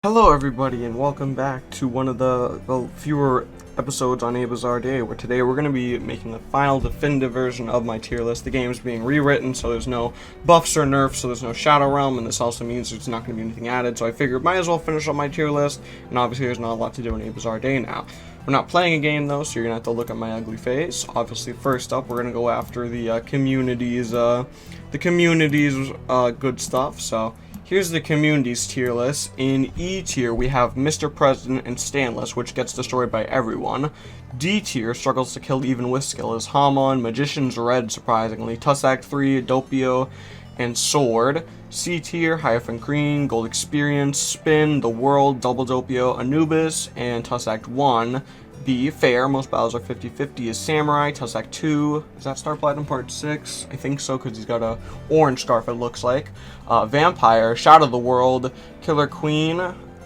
Hello everybody and welcome back to one of the fewer episodes on A Bizarre Day, where today we're going to be making the final definitive version of my tier list. The game's being rewritten, so there's no buffs or nerfs, so there's no Shadow Realm, and this also means there's not going to be anything added, so I figured might as well finish up my tier list, and obviously there's not a lot to do in A Bizarre Day now. We're not playing a game though, so you're going to have to look at my ugly face. Obviously first up we're going to go after the community's good stuff, so here's the community's tier list. In E tier, we have Mr. President and Stanless, which gets destroyed by everyone. D tier struggles to kill even with skill is Hamon, Magician's Red, surprisingly, Tussac 3, Doppio, and Sword. C tier, Hyphen Green, Gold Experience, Spin, The World, Double Doppio, Anubis, and Tussac 1. B, Fair, most battles are 50-50, is Samurai. Tussac 2, is that Star Platinum Part 6? I think so, because he's got a orange scarf, it looks like. Vampire, Shadow of the World, Killer Queen,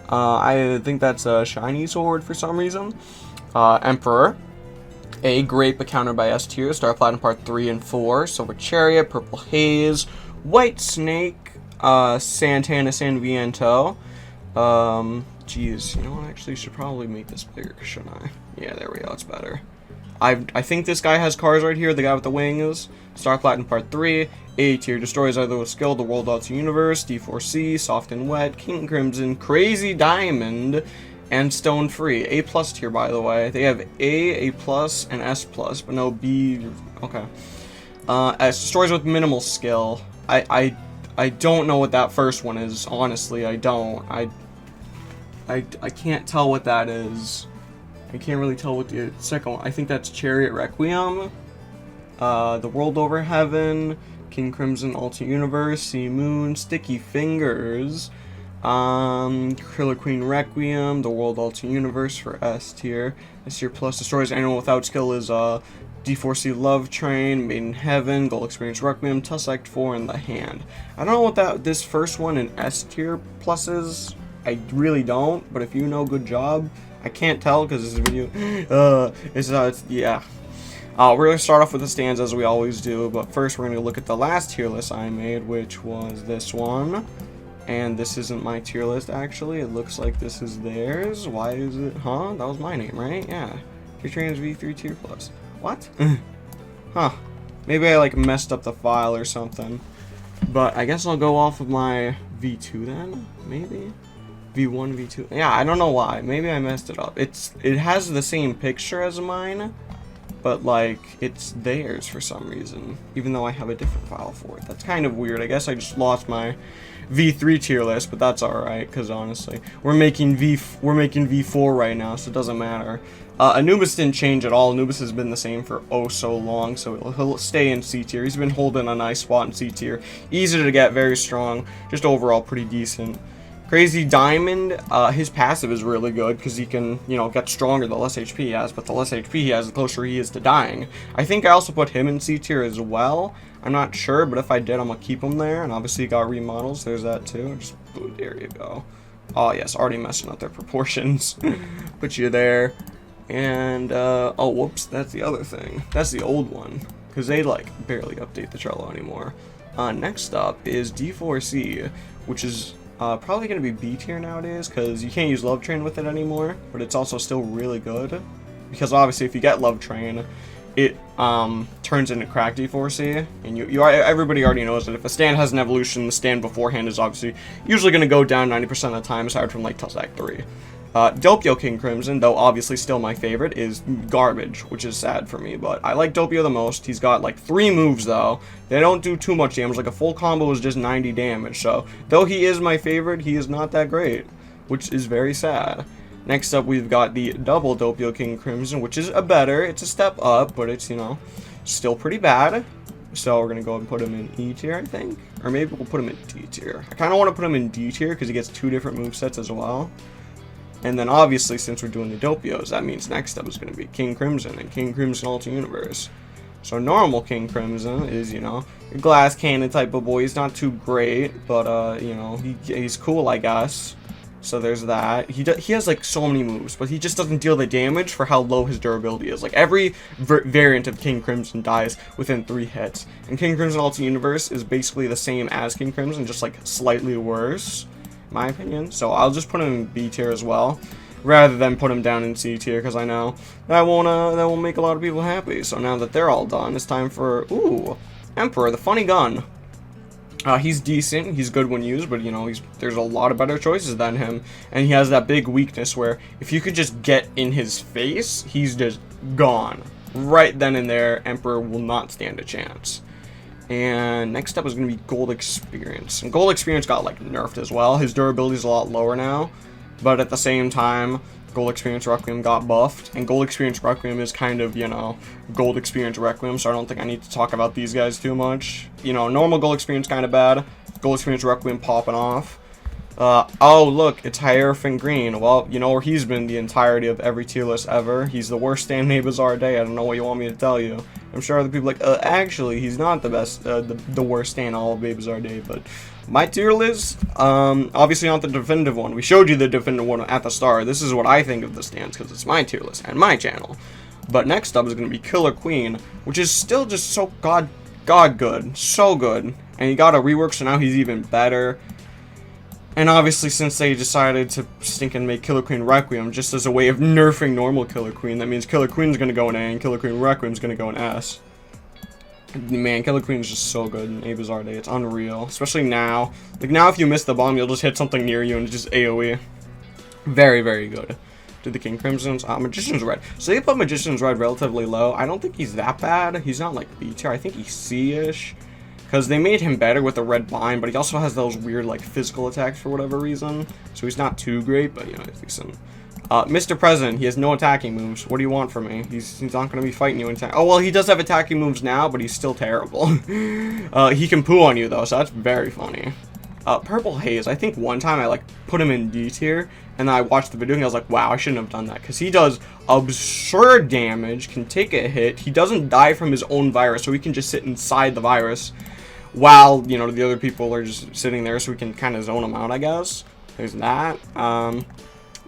I think that's a shiny sword for some reason. Emperor. A, Grape, but countered by S tier, Star Platinum Part 3 and 4, Silver Chariot, Purple Haze, White Snake, Santana San Viento. Geez, you know what, I actually should probably make this bigger, shouldn't I? Yeah, there we go, it's better. I think this guy has cars right here, the guy with the wings. Star Platinum Part 3, A tier, destroys either with skill, the world, out to universe, D4C, Soft and Wet, King Crimson, Crazy Diamond, and Stone Free. A plus tier, by the way. They have A plus, and S plus, but no B, okay. S destroys with minimal skill. I don't know what that first one is, honestly, I don't. I can't tell what that is. I can't really tell what the second one. I think that's Chariot Requiem, The World Over Heaven, King Crimson Alternate Universe, Sea Moon, Sticky Fingers, Killer Queen Requiem, The World Alternate Universe for S tier. S tier plus destroys anyone without skill is D4C Love Train, Made in Heaven, Gold Experience Requiem, Tussac 4, and The Hand. I don't know what this first one in S tier plus is. I really don't, but if you know, good job. I can't tell because this video, yeah. We're going to start off with the stands as we always do, but first we're going to look at the last tier list I made, which was this one. And this isn't my tier list, actually. It looks like this is theirs. Why is it? Huh? That was my name, right? Yeah. Trans V3 tier plus. What? Huh. Maybe I, like, messed up the file or something. But I guess I'll go off of my V2 then, maybe? V1, V2. Yeah, I don't know why. Maybe I messed it up. It has the same picture as mine, but like it's theirs for some reason, even though I have a different file for it. That's kind of weird. I guess I just lost my V3 tier list, but that's all right because honestly, we're making V4 right now, so it doesn't matter. Anubis didn't change at all. Anubis has been the same for oh so long, so he'll stay in C tier. He's been holding a nice spot in C tier. Easy to get, very strong, just overall pretty decent. Crazy Diamond, his passive is really good because he can, you know, get stronger the less HP he has, but the less HP he has, the closer he is to dying. I think I also put him in C tier as well. I'm not sure, but if I did, I'm going to keep him there, and obviously he got remodels, there's that too. Just, there you go. Oh yes, already messing up their proportions. Put you there. And, oh whoops, that's the other thing. That's the old one, because they, like, barely update the Trello anymore. Next up is D4C, which is probably going to be B tier nowadays because you can't use Love Train with it anymore, but it's also still really good because obviously if you get Love Train, it turns into crack D4C, and everybody already knows that if a stand has an evolution, the stand beforehand is obviously usually going to go down 90% of the time, aside from like Tussac 3. Doppio King Crimson, though obviously still my favorite, is garbage, which is sad for me, but I like Doppio the most. He's got like 3 moves though. They don't do too much damage, like a full combo is just 90 damage, so though he is my favorite, he is not that great, which is very sad. Next up, we've got the double Doppio King Crimson, which is it's a step up, but it's, you know, still pretty bad. So we're going to go and put him in E tier, I think, or maybe we'll put him in D tier. I kind of want to put him in D tier because he gets 2 different movesets as well. And then obviously, since we're doing the Doppios, that means next up is going to be King Crimson and King Crimson Alternate Universe. So normal King Crimson is, you know, a glass cannon type of boy. He's not too great, but, you know, he's cool, I guess. So there's that. He has, like, so many moves, but he just doesn't deal the damage for how low his durability is. Like, every variant of King Crimson dies within 3 hits. And King Crimson Alternate Universe is basically the same as King Crimson, just, like, slightly worse. my opinion. So I'll just put him in B tier as well, rather than put him down in C tier, because I know that won't make a lot of people happy. So now that they're all done, it's time for, ooh, Emperor, the funny gun. He's decent, he's good when used, but you know, there's a lot of better choices than him, and he has that big weakness where if you could just get in his face, he's just gone. Right then and there, Emperor will not stand a chance. And next up is going to be Gold Experience. And Gold Experience got, like, nerfed as well. His durability is a lot lower now, but at the same time, Gold Experience Requiem got buffed, and Gold Experience Requiem is kind of, you know, Gold Experience Requiem, so I don't think I need to talk about these guys too much. You know, normal Gold Experience kind of bad, Gold Experience Requiem popping off. Oh look, it's Hierophant Green. Well, you know where he's been the entirety of every tier list ever. He's the worst stand in a Bizarre Day. I don't know what you want me to tell you. I'm sure other people are like, actually, he's not the best, the worst stand all of a Bizarre Day, but my tier list, obviously not the definitive one. We showed you the definitive one at the start. This is what I think of the stands, because it's my tier list and my channel. But next up is going to be Killer Queen, which is still just so god good. So good. And he got a rework, so now he's even better. And obviously, since they decided to stink and make Killer Queen Requiem just as a way of nerfing normal Killer Queen, that means Killer Queen's gonna go in A and Killer Queen Requiem's gonna go in S. Man, Killer Queen is just so good in A Bizarre Day. It's unreal. Especially now. Like, now if you miss the bomb, you'll just hit something near you and just AoE. Very, very good. To the King Crimson's. Magician's Red. So they put Magician's Red relatively low. I don't think he's that bad. He's not like B tier. I think he's C-ish. Because they made him better with the red bind, but he also has those weird, like, physical attacks for whatever reason. So he's not too great, but, you know, he's decent. Mr. President, he has no attacking moves. What do you want from me? He's not going to be fighting you in time. Oh, well, he does have attacking moves now, but he's still terrible. He can poo on you, though, so that's very funny. Purple Haze, I think one time I, like, put him in D tier, and then I watched the video, and I was like, wow, I shouldn't have done that, because he does absurd damage, can take a hit, he doesn't die from his own virus, so he can just sit inside the virus, while, you know, the other people are just sitting there, so we can kind of zone them out, I guess. There's that.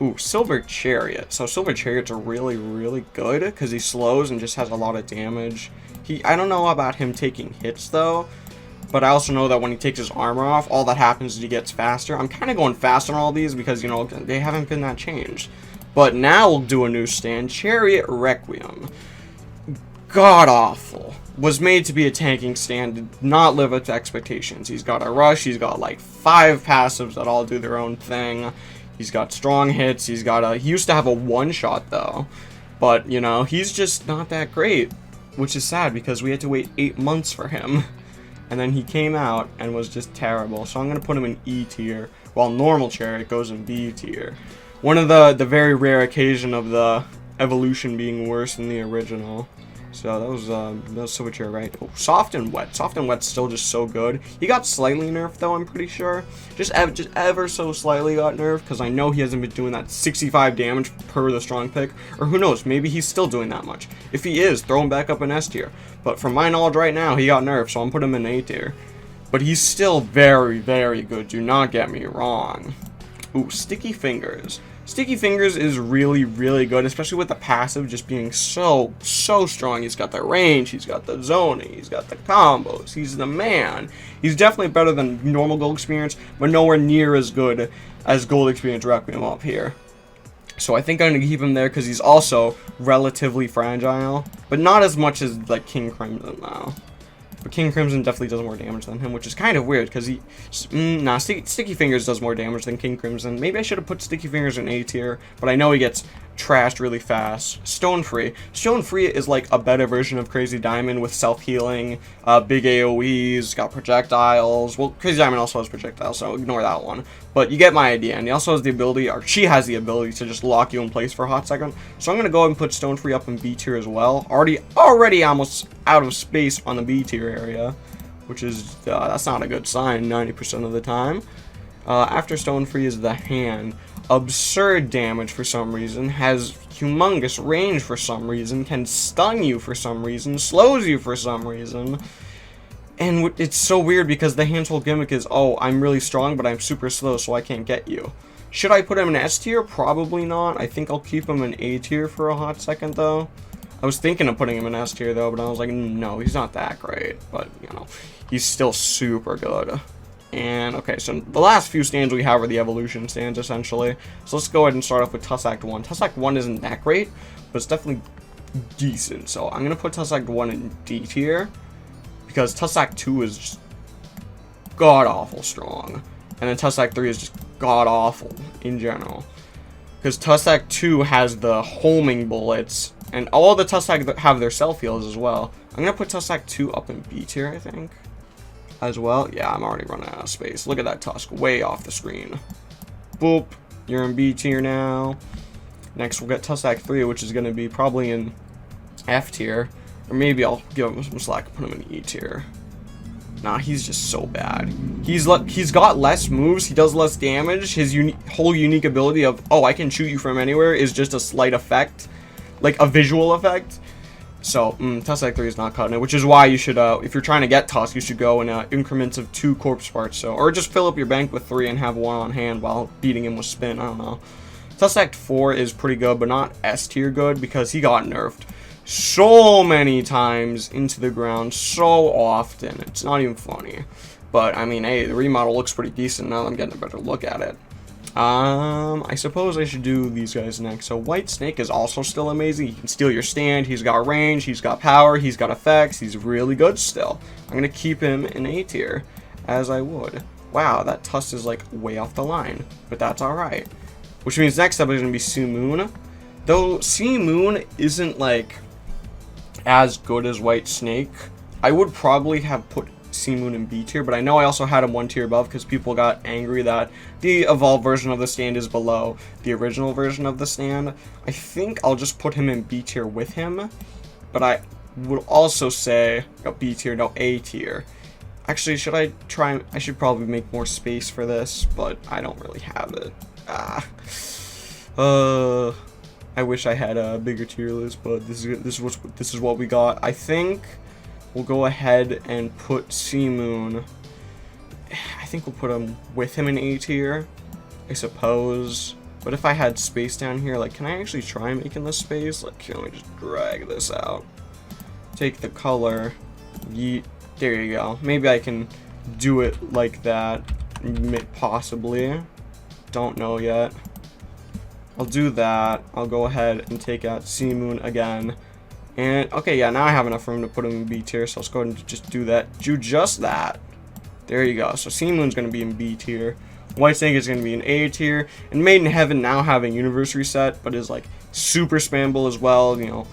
Ooh, Silver Chariot. So Silver Chariot's really, really good, because he slows and just has a lot of damage. I don't know about him taking hits, though, but I also know that when he takes his armor off, all that happens is he gets faster. I'm kind of going fast on all these, because, you know, they haven't been that changed. But now we'll do a new stand. Chariot Requiem. God-awful. Was made to be a tanking stand, did not live up to expectations. He's got a rush, he's got like 5 passives that all do their own thing. He's got strong hits, he used to have a one-shot though. But, you know, he's just not that great. Which is sad because we had to wait 8 months for him. And then he came out and was just terrible. So I'm going to put him in E tier, while normal Chariot goes in B tier. One of the very rare occasion of the evolution being worse than the original. So that was Silver Chariot, right? Oh, Soft and Wet. Soft and Wet's still just so good. He got slightly nerfed though, I'm pretty sure. Just ever so slightly got nerfed, because I know he hasn't been doing that 65 damage per the strong pick. Or who knows, maybe he's still doing that much. If he is, throw him back up in S tier. But from my knowledge right now, he got nerfed, so I'm putting him in A tier. But he's still very, very good, do not get me wrong. Ooh, Sticky Fingers. Sticky Fingers is really, really good, especially with the passive just being so strong. He's got the range, he's got the zoning, he's got the combos, he's the man. He's definitely better than normal Gold Experience, but nowhere near as good as Gold Experience Requiem up here. So I think I'm going to keep him there because he's also relatively fragile, but not as much as like King Crimson now. But King Crimson definitely does more damage than him, which is kind of weird, because Sticky Fingers does more damage than King Crimson. Maybe I should have put Sticky Fingers in A tier, but I know he gets trashed really fast. Stone Free. Stone Free is like a better version of Crazy Diamond with self-healing, big AoEs, got projectiles. Well, Crazy Diamond also has projectiles, so ignore that one. But you get my idea, and he also has the ability, or she has the ability, to just lock you in place for a hot second. So I'm going to go ahead and put Stone Free up in B tier as well. Already almost out of space on the B tier area, which is, that's not a good sign 90% of the time. After Stone Free is the Hand. Absurd damage for some reason, has humongous range for some reason, can stun you for some reason, slows you for some reason. And it's so weird because the Hand's whole gimmick is, oh, I'm really strong, but I'm super slow, so I can't get you. Should I put him in S tier? Probably not. I think I'll keep him in A tier for a hot second, though. I was thinking of putting him in S tier, though, but I was like, no, he's not that great. But, you know, he's still super good. And, okay, so the last few stands we have are the evolution stands, essentially. So let's go ahead and start off with Tussac 1. Tussac 1 isn't that great, but it's definitely decent. So I'm going to put Tussac 1 in D tier, because Tussac 2 is just god-awful strong. And then Tussac 3 is just god-awful in general. Because Tussac 2 has the homing bullets, and all the Tussac have their self-heals as well. I'm going to put Tussac 2 up in B tier, I think, as well. Yeah, I'm already running out of space. Look at that Tusk, way off the screen. Boop, you're in B tier now. Next, we'll get Tussac 3, which is going to be probably in F tier. Or maybe I'll give him some slack and put him in E tier. Nah, he's just so bad. He's got less moves, he does less damage. His whole unique ability of, oh, I can shoot you from anywhere is just a slight effect. Like a visual effect. So, Tussac 3 is not cutting it, which is why you should, if you're trying to get Tusk, you should go in increments of 2 corpse parts. So, or just fill up your bank with 3 and have 1 on hand while beating him with spin. I don't know. Tussac 4 is pretty good, but not S tier good, because he got nerfed so many times into the ground so often. It's not even funny. But, I mean, hey, the remodel looks pretty decent now that I'm getting a better look at it. I suppose I should do these guys next. So White Snake is also still amazing. He can steal your stand. He's got range. He's got power. He's got effects. He's really good still. I'm going to keep him in A tier, as I would. Wow, that Tusk is like way off the line. But that's alright. Which means next up is going to be Sea Moon. Though Sea Moon isn't like as good as White Snake, I would probably have put Sea Moon in B tier, but I know I also had him 1 tier above because people got angry that the evolved version of the stand is below the original version of the stand. I think I'll just put him in B tier with him, but I would also say B tier, no A tier. Actually, should I try? I should probably make more space for this, but I don't really have it. I wish I had a bigger tier list, but this is what we got. I think we'll go ahead and put Sea Moon. I think we'll put him with him in A tier, I suppose. But if I had space down here, like, can I actually try making this space? Like, here, let me just drag this out. Take the color. Yeet. There you go. Maybe I can do it like that. Possibly. Don't know yet. I'll do that. I'll go ahead and take out Sea Moon again. And, okay, yeah, now I have enough room to put him in B tier, so let's go ahead and just do that. Do just that. There you go. So Sea Moon's going to be in B tier. White Snake is going to be in A tier. And Made in Heaven now having Universe Reset, but is, like, super spammable as well, you know.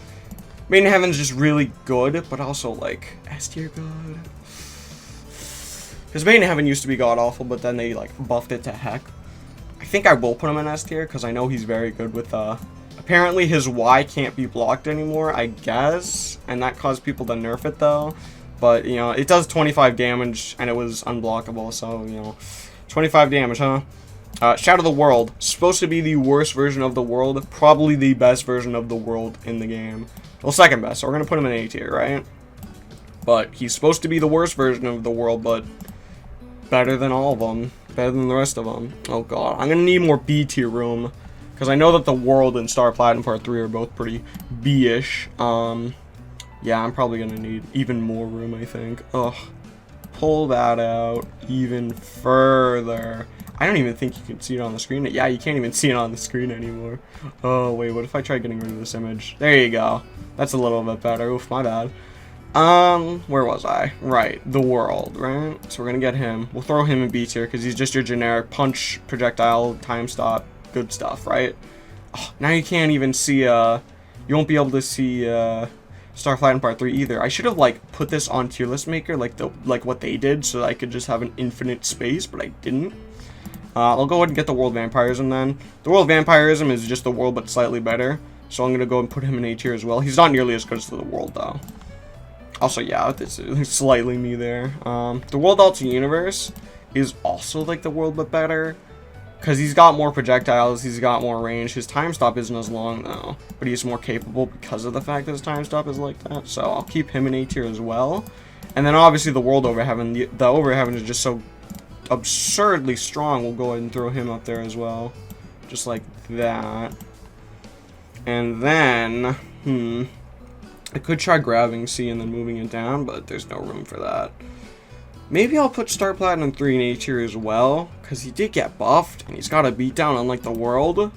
Made in Heaven's just really good, but also, like, S tier good. Because Made in Heaven used to be god-awful, but then they, like, buffed it to heck. I think I will put him in S tier, because I know he's very good with, apparently his Y can't be blocked anymore, I guess, and that caused people to nerf it though. But, you know, it does 25 damage, and it was unblockable, so, you know, 25 damage, huh? Shadow of the World, supposed to be the worst version of the world, probably the best version of the world in the game. Well, second best, so we're going to put him in A tier, right? But he's supposed to be the worst version of the world, but better than all of them, better than the rest of them. Oh god, I'm going to need more B tier room. Because I know that the World and Star Platinum Part 3 are both pretty B-ish. Yeah, I'm probably going to need even more room, I think. Ugh. Pull that out even further. I don't even think you can see it on the screen. Yeah, you can't even see it on the screen anymore. Oh, wait, what if I try getting rid of this image? There you go. That's a little bit better. Oof, my bad. Where was I? Right, the World, right? So we're going to get him. We'll throw him in B tier because he's just your generic punch, projectile, time stop. Good stuff, right? Oh, now you can't even see, you won't be able to see, Star Platinum Part 3 either. I should have, like, put this on Tierlist Maker, like what they did, so that I could just have an infinite space, but I didn't. I'll go ahead and get the World Vampirism then. The World Vampirism is just the World, but slightly better, so I'm gonna go and put him in A tier as well. He's not nearly as good as the World, though. Also, yeah, this is slightly me there. The World Alternate Universe is also like the World, but better. Because he's got more projectiles, he's got more range. His time stop isn't as long, though. But he's more capable because of the fact that his time stop is like that. So I'll keep him in A tier as well. And then obviously the World Overheaven. The Overheaven is just so absurdly strong. We'll go ahead and throw him up there as well. Just like that. And then, I could try grabbing C and then moving it down, but there's no room for that. Maybe I'll put Star Platinum 3 in A tier as well, because he did get buffed, and he's got a beatdown on, like, the world.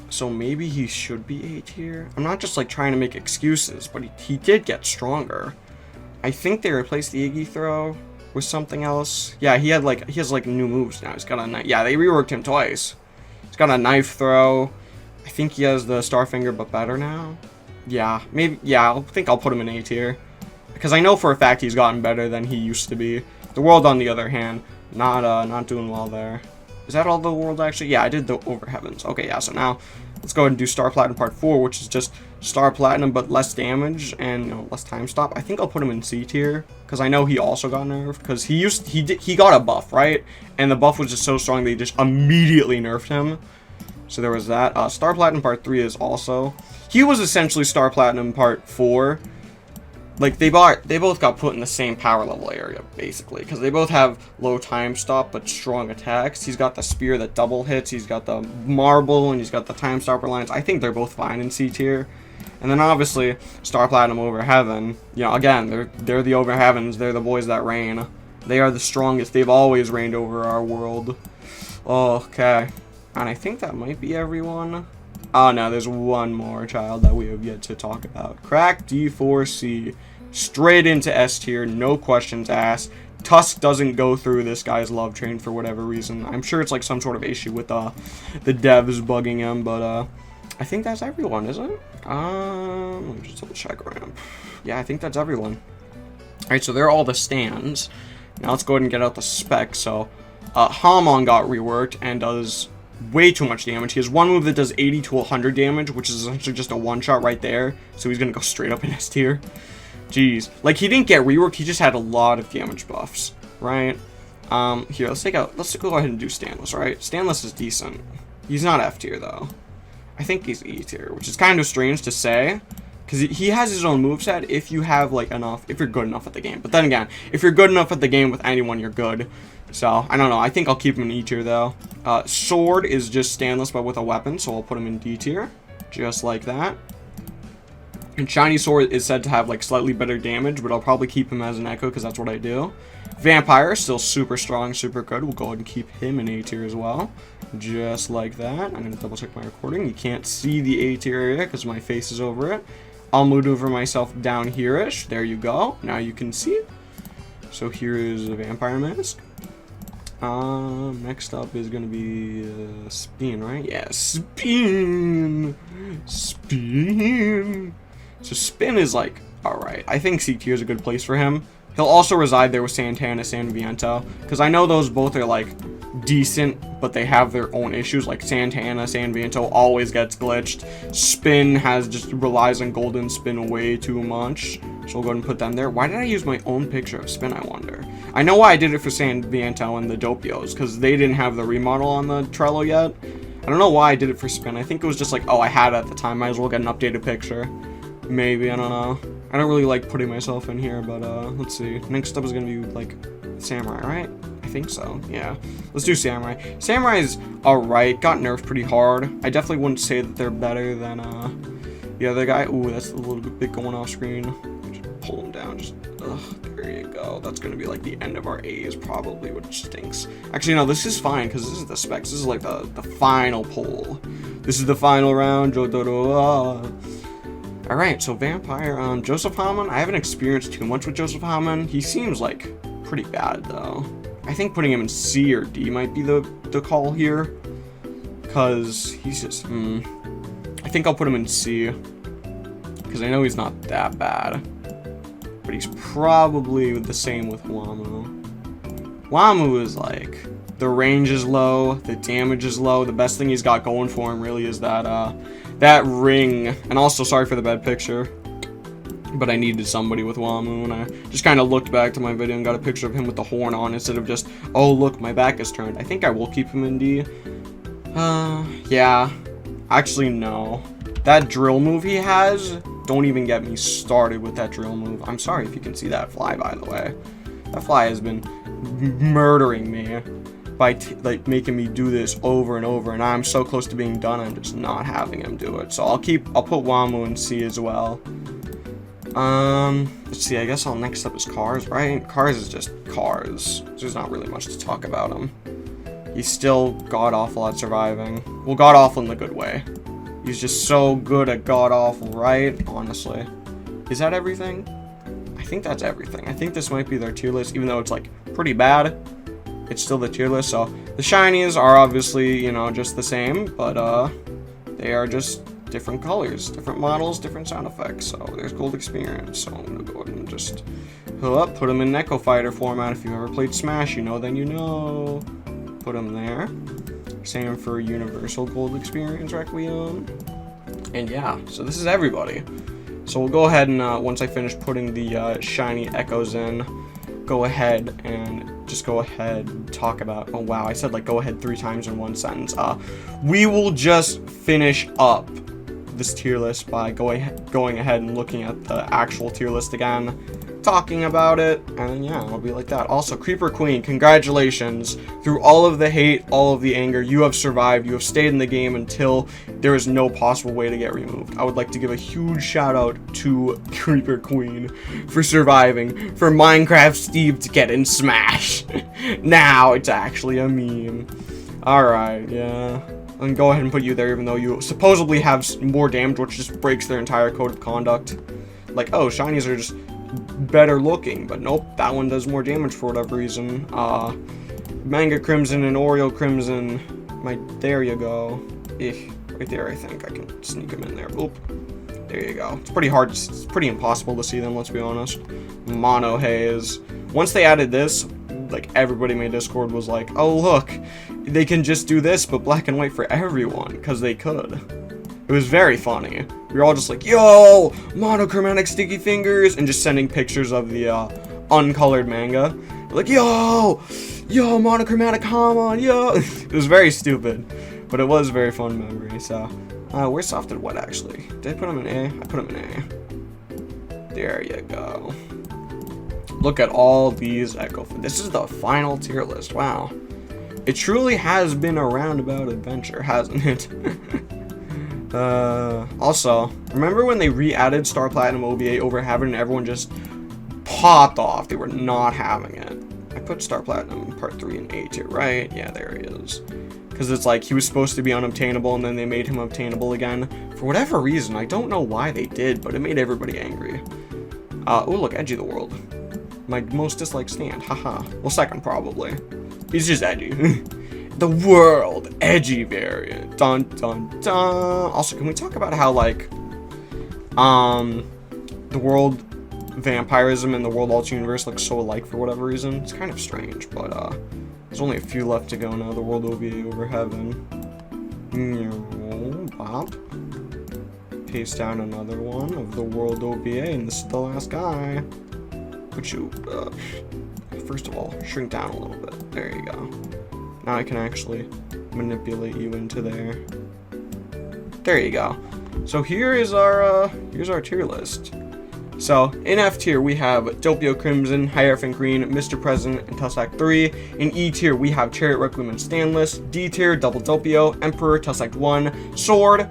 So maybe he should be A tier. I'm not just, like, trying to make excuses, but he did get stronger. I think they replaced the Iggy throw with something else. Yeah, he has, like, new moves now. He's got a knife. Yeah, they reworked him twice. He's got a knife throw. I think he has the Starfinger, but better now. Yeah, maybe, yeah, I think I'll put him in A tier. Because I know for a fact he's gotten better than he used to be. The world, on the other hand, not doing well there. Is that all the world, actually? Yeah, I did the Over Heavens. Okay, yeah, so now let's go ahead and do Star Platinum Part 4, which is just Star Platinum, but less damage and, you know, less time stop. I think I'll put him in C tier, because I know he also got nerfed, because he got a buff, right? And the buff was just so strong they just immediately nerfed him. So there was that. Star Platinum Part 3 is also... He was essentially Star Platinum Part 4. Like, they both got put in the same power level area, basically. Because they both have low time stop, but strong attacks. He's got the spear that double hits. He's got the marble, and he's got the time stopper lines. I think they're both fine in C tier. And then, obviously, Star Platinum Over Heaven. You know, again, they're the Over Heavens. They're the boys that reign. They are the strongest. They've always reigned over our world. Okay. And I think that might be everyone. Oh, no, there's one more child that we have yet to talk about. Crack D4C. Straight into S tier, no questions asked. Tusk doesn't go through this guy's love train for whatever reason. I'm sure it's like some sort of issue with the devs bugging him, but I think that's everyone, isn't it? Let me just double check around. Yeah, I think that's everyone. Alright, so they're all the stands. Now let's go ahead and get out the specs. So, Hamon got reworked and does way too much damage. He has one move that does 80 to 100 damage, which is essentially just a one-shot right there. So he's gonna go straight up in S tier. Jeez. Like, he didn't get reworked, he just had a lot of damage buffs, right? Here, let's go ahead and do Stanless, right? Stanless is decent. He's not F tier, though. I think he's E tier, which is kind of strange to say, because he has his own moveset if you have, like, enough, if you're good enough at the game. But then again, if you're good enough at the game with anyone, you're good. So, I don't know. I think I'll keep him in E tier, though. Sword is just Stanless, but with a weapon, so I'll put him in D tier. Just like that. And Shiny Sword is said to have, like, slightly better damage, but I'll probably keep him as an Echo, because that's what I do. Vampire, still super strong, super good. We'll go ahead and keep him in A tier as well. Just like that. I'm going to double check my recording. You can't see the A tier area, because my face is over it. I'll maneuver myself down here-ish. There you go. Now you can see. So here is a Vampire Mask. Next up is gonna be Spin, right? Yeah, Spin. So Spin is like, alright. I think C tier is a good place for him. He'll also reside there with Santana, San Viento, because I know those both are like decent, but they have their own issues. Like Santana, San Viento always gets glitched. Spin just relies on Golden Spin way too much. So we'll go ahead and put them there. Why did I use my own picture of Spin, I wonder? I know why I did it for San Viento and the Dopios, because they didn't have the remodel on the Trello yet. I don't know why I did it for Spin. I think it was just like, oh, I had it at the time. Might as well get an updated picture. Maybe, I don't know. I don't really like putting myself in here, but let's see. Next up is going to be like Samurai, right? I think so, yeah. Let's do Samurai. Samurai is alright. Got nerfed pretty hard. I definitely wouldn't say that they're better than the other guy. Ooh, that's a little bit going off screen. Just pull him down. Just, there you go. That's going to be like the end of our A's probably, which stinks. Actually, no, this is fine because this is the specs. This is like the final pull. This is the final round. Alright, so Vampire, Joseph Hammond. I haven't experienced too much with Joseph Hammond. He seems like pretty bad though. I think putting him in C or D might be the call here. Because he's just, I think I'll put him in C. Because I know he's not that bad. But he's probably the same with Wamu. Wamu is like, the range is low, the damage is low. The best thing he's got going for him really is that ring. And also, sorry for the bad picture, but I needed somebody with Wamu, and I just kind of looked back to my video and got a picture of him with the horn on instead of just, oh look, my back is turned. I think I will keep him in D. Yeah. Actually, no. That drill move he has, don't even get me started with that drill move. I'm sorry if you can see that fly, by the way. That fly has been murdering me by like making me do this over and over, and I'm so close to being done. I'm just not having him do it. So I'll put Wamu in C as well. Let's see, I guess all next up is Cars, right? Cars is just Cars. There's not really much to talk about him. He's still god-awful at surviving. Well, god-awful in the good way. He's just so good at god-awful, right? Honestly. Is that everything? I think that's everything. I think this might be their tier list, even though it's, like, pretty bad. It's still the tier list, so the shinies are obviously, you know, just the same, but, they are just different colors, different models, different sound effects. So there's gold experience. So I'm gonna go ahead and just put them in Echo Fighter format. If you've ever played Smash, you know, then you know. Put them there. Same for Universal Gold Experience Requiem. And yeah, so this is everybody. So we'll go ahead and once I finish putting the shiny echoes in, go ahead and talk about. Oh wow, I said like go ahead 3 times in one sentence. We will just finish up this tier list by going ahead and looking at the actual tier list again, talking about it, and yeah, it'll be like that. Also, Creeper Queen, congratulations. Through all of the hate, all of the anger, you have survived. You have stayed in the game until there is no possible way to get removed. I would like to give a huge shout out to Creeper Queen for surviving, for Minecraft Steve to get in Smash. Now it's actually a meme. Alright, yeah. And go ahead and put you there, even though you supposedly have more damage, which just breaks their entire code of conduct. Like, oh, shinies are just better looking, but nope, that one does more damage for whatever reason. Manga Crimson and Oreo Crimson, there you go. Right there, I think I can sneak them in there. Oop, there you go. It's pretty hard, it's pretty impossible to see them, let's be honest. Mono Haze. Once they added this, like, everybody in my Discord was like, oh look, they can just do this, but black and white for everyone, because they could. It was very funny. We were all just like, yo, monochromatic sticky fingers, and just sending pictures of the uncolored manga. We're like, yo, monochromatic Hamon, yo. It was very stupid, but it was a very fun memory. So, where's Soft and Wet actually? Did I put him in A? I put him in A. There you go. Look at all these Echo. This is the final tier list. Wow. It truly has been a roundabout adventure, hasn't it? Also, remember when they re-added Star Platinum OVA over Heaven and everyone just popped off? They were not having it. I put Star Platinum Part 3 in A tier, right? Yeah, there he is. Because it's like, he was supposed to be unobtainable and then they made him obtainable again. For whatever reason, I don't know why they did, but it made everybody angry. Oh look, Edgy the World. My most disliked stand, haha. Well, second probably. He's just edgy. The world edgy variant. Dun dun dun. Also, can we talk about how like the world vampirism and the world alternate universe look so alike for whatever reason? It's kind of strange, but there's only a few left to go now. The world OVA over Heaven. Bop. Paste down another one of the world OVA, and this is the last guy. Put you, first of all, shrink down a little bit. There you go. Now I can actually manipulate you into there. There you go. So here's our tier list. So in F tier we have Doppio Crimson, Hierophant Green, Mr. President, and Tussac 3. In E tier we have Chariot Requiem and Stanless. D tier Double Doppio, Emperor, Tussac 1, Sword.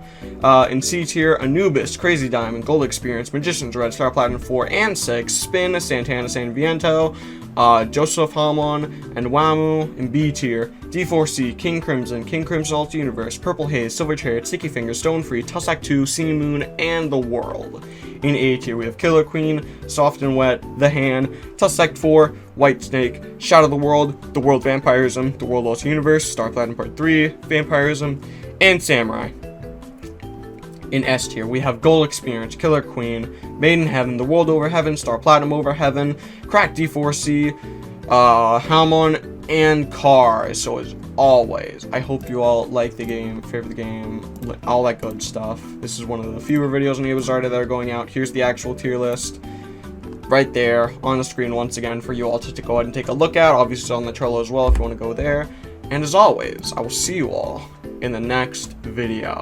In C tier Anubis, Crazy Diamond, Gold Experience, Magician's Red, Star Platinum 4 and 6, Spin, Santana San Viento, Joseph Hamon, and Wamu. In B tier D4C, King Crimson Alt Universe, Purple Haze, Silver Chariot, Sticky Fingers, Stone Free, Tussac 2, Sea Moon, and The World. In A tier we have Killer Queen, Soft and Wet, The Hand, Tussac 4, White Snake, Shadow of the World Vampirism, The World Lost Universe, Star Platinum Part 3, Vampirism, and Samurai. In S tier we have Gold Experience, Killer Queen, Maiden Heaven, The World Over Heaven, Star Platinum Over Heaven, Crack D4C, Hamon, and Cars. So as always, I hope you all like the game, favorite the game, all that good stuff. This is one of the fewer videos on Abazarda that are going out. Here's the actual tier list right there on the screen once again for you all to go ahead and take a look at. Obviously it's on the Trello as well if you want to go there. And as always, I will see you all in the next video.